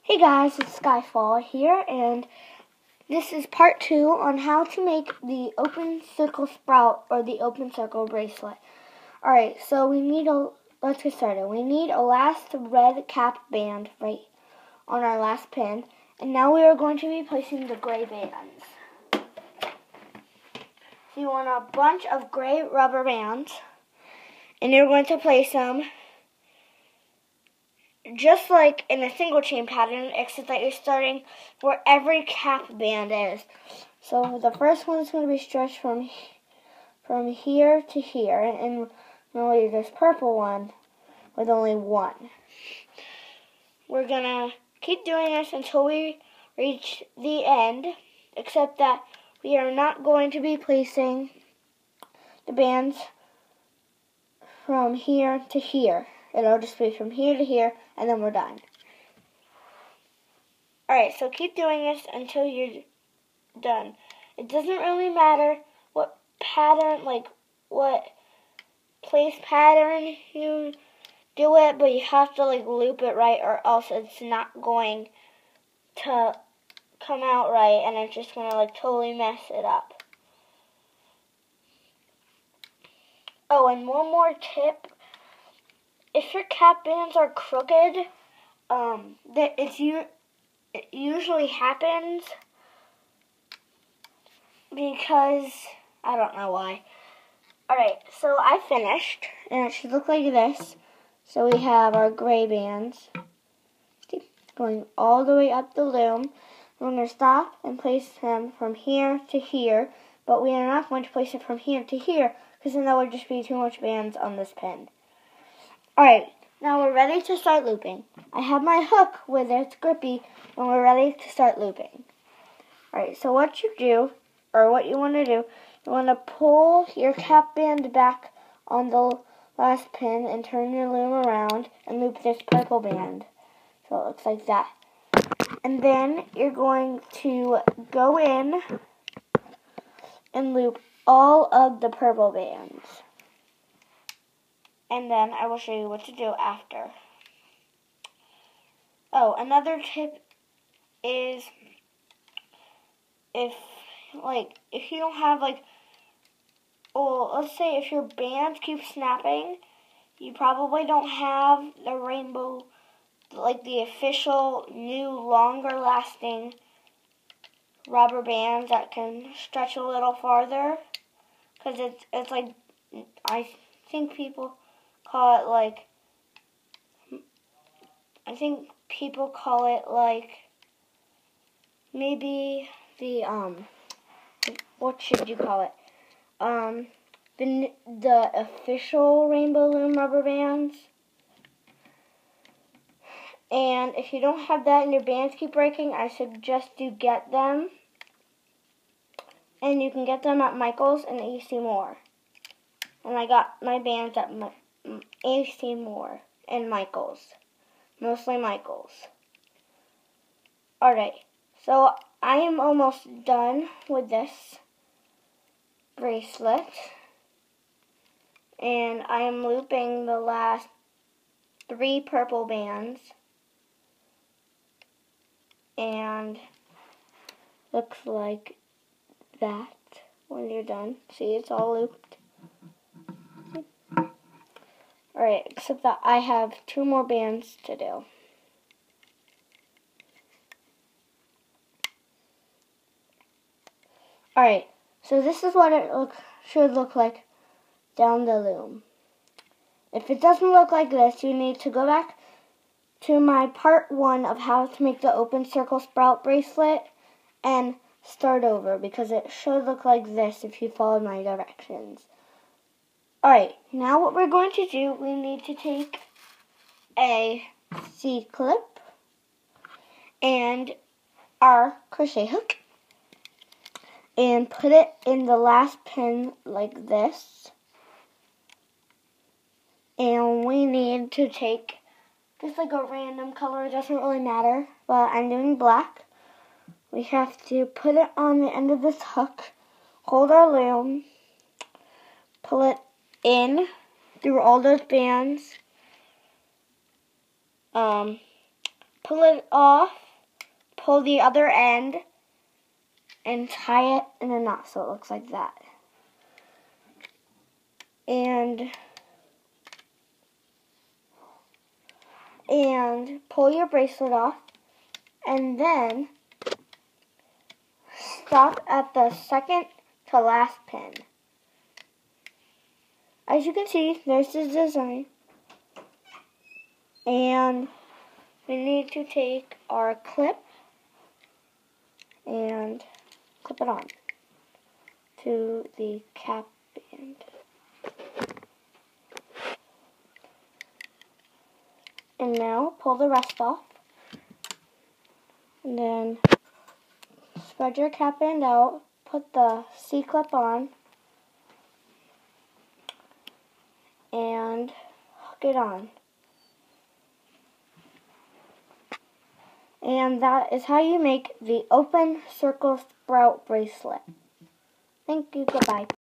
Hey guys, it's Skyfall here, and this is part 2 on how to make the open circle sprout or the open circle bracelet. Alright, so let's get started. We need a last red cap band right on our last pin, and now we are going to be placing the gray bands. So you want a bunch of gray rubber bands, and you're going to place them just like in a single chain pattern, except that you're starting where every cap band is. So the first one is going to be stretched from here to here, and we'll leave this purple one with only one. We're going to keep doing this until we reach the end, except that we are not going to be placing the bands from here to here. It'll just be from here to here, and then we're done. Alright, so keep doing this until you're done. It doesn't really matter what pattern, what place pattern you do it, but you have to loop it right, or else it's not going to come out right, and it's just going to totally mess it up. Oh, and one more tip. If your cap bands are crooked, it usually happens because I don't know why. Alright, so I finished, and it should look like this. So we have our gray bands going all the way up the loom. We're going to stop and place them from here to here, but we are not going to place it from here to here, because then that would just be too much bands on this pin. Alright, now we're ready to start looping. I have my hook with its grippy, and we're ready to start looping. Alright, so what you do, or what you want to do, you want to pull your cap band back on the last pin and turn your loom around and loop this purple band. So it looks like that. And then you're going to go in and loop all of the purple bands. And then I will show you what to do after. Oh, another tip is if you don't have let's say if your bands keep snapping, you probably don't have the rainbow, the official new longer lasting rubber bands that can stretch a little farther, because it's I think people call it maybe the what should you call it? The official Rainbow Loom rubber bands. And if you don't have that and your bands keep breaking, I suggest you get them. And you can get them at Michael's and AC Moore. And I got my bands at AC Moore and Michael's. Mostly Michael's. Alright, so I am almost done with this bracelet. And I am looping the last 3 purple bands. And looks like that when you're done. See, it's all looped. Alright, except that I have 2 more bands to do. Alright, so this is what it should look like down the loom. If it doesn't look like this, you need to go back to my part 1 of how to make the open circle sprout bracelet and start over, because it should look like this if you follow my directions. Alright, now what we're going to do, we need to take a C-clip and our crochet hook and put it in the last pin like this. And we need to take just a random color, it doesn't really matter, but I'm doing black. We have to put it on the end of this hook, hold our loom, pull it in through all those bands, pull it off, pull the other end, and tie it in a knot so it looks like that. And pull your bracelet off, and then stop at the second to last pin. As you can see, there's the design. And we need to take our clip and clip it on to the cap band. And now pull the rest off. And then spread your cap band out, put the C-clip on, and hook it on. And that is how you make the open circle sprout bracelet. Thank you, goodbye.